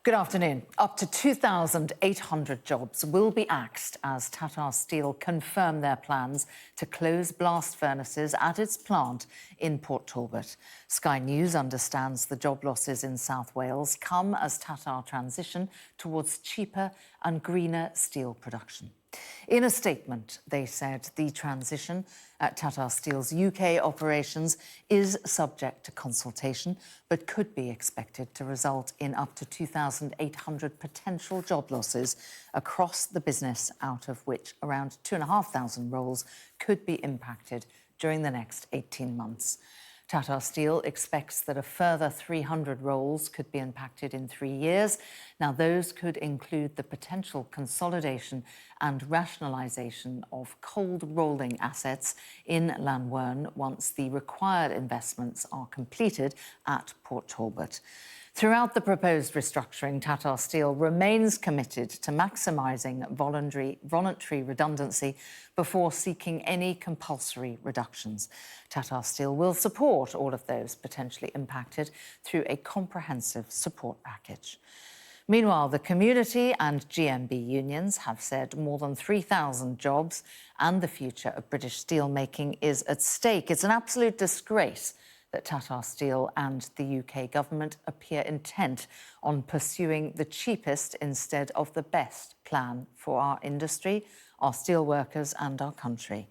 Good afternoon. Up to 2,800 jobs will be axed as Tata Steel confirm their plans to close blast furnaces at its plant in Port Talbot. Sky News understands the job losses in South Wales come as Tata transition towards cheaper and greener steel production. In a statement, they said the transition at Tata Steel's UK operations is subject to consultation, but could be expected to result in up to 2,800 potential job losses across the business, out of which around 2,500 roles could be impacted during the next 18 months. Tata Steel expects that a further 300 roles could be impacted in 3 years. Now, those could include the potential consolidation and rationalisation of cold rolling assets in Llanwern once the required investments are completed at Port Talbot. Throughout the proposed restructuring, Tata Steel remains committed to maximising voluntary redundancy before seeking any compulsory reductions. Tata Steel will support all of those potentially impacted through a comprehensive support package. Meanwhile, the community and GMB unions have said more than 3,000 jobs and the future of British steelmaking is at stake. It's an absolute disgrace that Tata Steel and the UK government appear intent on pursuing the cheapest instead of the best plan for our industry, our steelworkers and our country.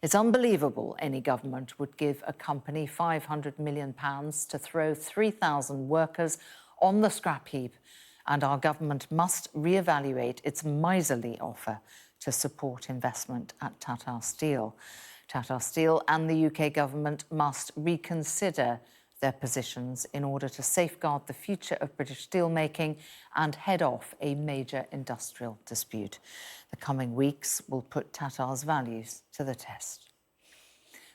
It's unbelievable any government would give a company £500 million to throw 3,000 workers on the scrap heap, and our government must reevaluate its miserly offer to support investment at Tata Steel. Tata Steel and the UK government must reconsider their positions in order to safeguard the future of British steelmaking and head off a major industrial dispute. The coming weeks will put Tata's values to the test.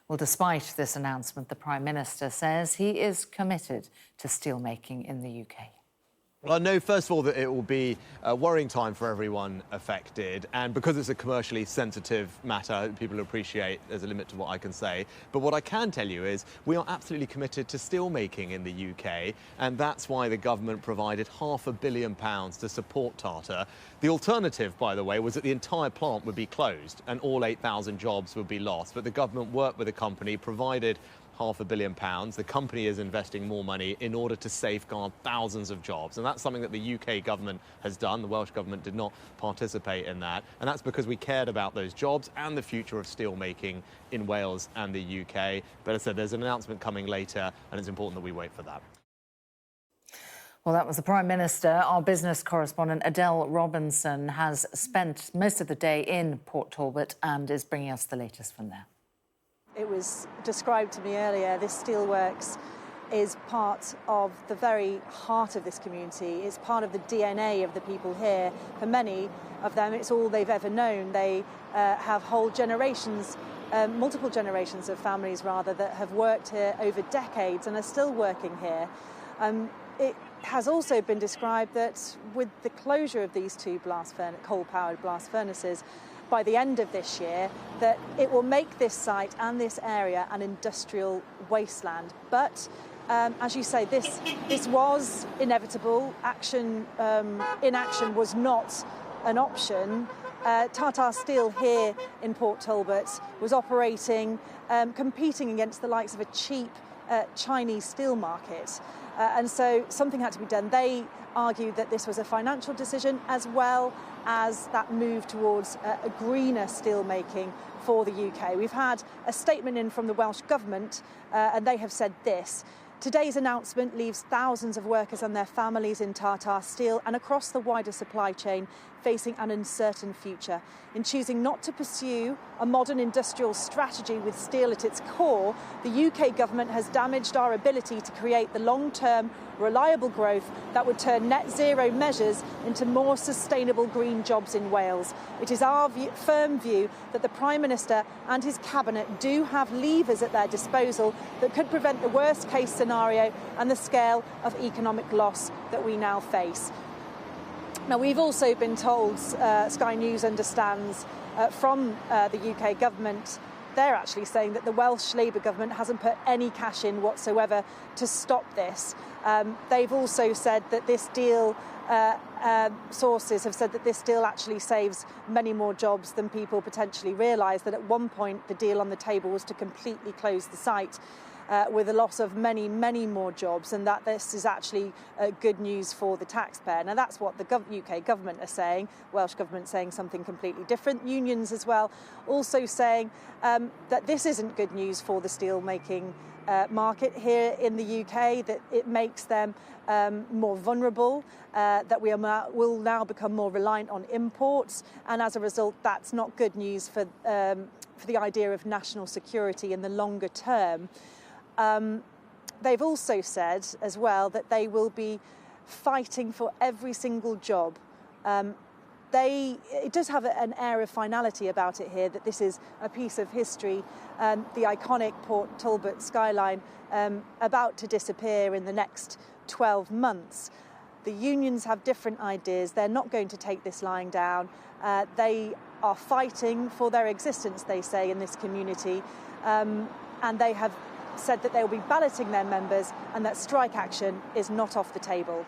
Well, despite this announcement, the Prime Minister says he is committed to steelmaking in the UK. Well, I know, first of all, that it will be a worrying time for everyone affected, and because it's a commercially sensitive matter, people appreciate there's a limit to what I can say. But what I can tell you is we are absolutely committed to steelmaking in the UK, and that's why the government provided £500 million to support Tata. The alternative, by the way, was that the entire plant would be closed and all 8,000 jobs would be lost. But the government worked with the company, provided £500 million. The company is investing more money in order to safeguard thousands of jobs. And that's something that the UK government has done. The Welsh government did not participate in that. And that's because we cared about those jobs and the future of steelmaking in Wales and the UK. But as I said, there's an announcement coming later, and it's important that we wait for that. Well, that was the Prime Minister. Our business correspondent Adele Robinson has spent most of the day in Port Talbot and is bringing us the latest from there. It was described to me earlier, this steelworks is part of the very heart of this community. It's part of the DNA of the people here. For many of them, it's all they've ever known. They have whole generations, multiple generations of families, rather, that have worked here over decades and are still working here. It has also been described that with the closure of these two coal-powered blast furnaces, by the end of this year, that it will make this site and this area an industrial wasteland. But as you say, this was inevitable. Inaction was not an option. Tata Steel here in Port Talbot was operating, competing against the likes of a cheap Chinese steel market. And so something had to be done. They argued that this was a financial decision as well as that move towards a greener steelmaking for the UK. We've had a statement in from the Welsh Government and they have said this: today's announcement leaves thousands of workers and their families in Tata Steel and across the wider supply chain facing an uncertain future. In choosing not to pursue a modern industrial strategy with steel at its core, the UK government has damaged our ability to create the long-term, reliable growth that would turn net zero measures into more sustainable green jobs in Wales. It is our firm view that the Prime Minister and his cabinet do have levers at their disposal that could prevent the worst-case scenario and the scale of economic loss that we now face. Now, we've also been told, Sky News understands from the UK government, they're actually saying that the Welsh Labour government hasn't put any cash in whatsoever to stop this. They've also said that this deal sources have said that this deal actually saves many more jobs than people potentially realise, that at one point the deal on the table was to completely close the site with a loss of many, many more jobs, and that this is actually good news for the taxpayer. Now, that's what the UK government are saying. Welsh government saying something completely different. Unions as well also saying that this isn't good news for the steel making market here in the UK, that it makes them more vulnerable, that we will now become more reliant on imports, and as a result that's not good news for the idea of national security in the longer term. They've also said as well that they will be fighting for every single job. It does have an air of finality about it here, that this is a piece of history, the iconic Port Talbot skyline about to disappear in the next 12 months. The unions have different ideas. They're not going to take this lying down. They are fighting for their existence, they say, in this community, and they have said that they will be balloting their members and that strike action is not off the table.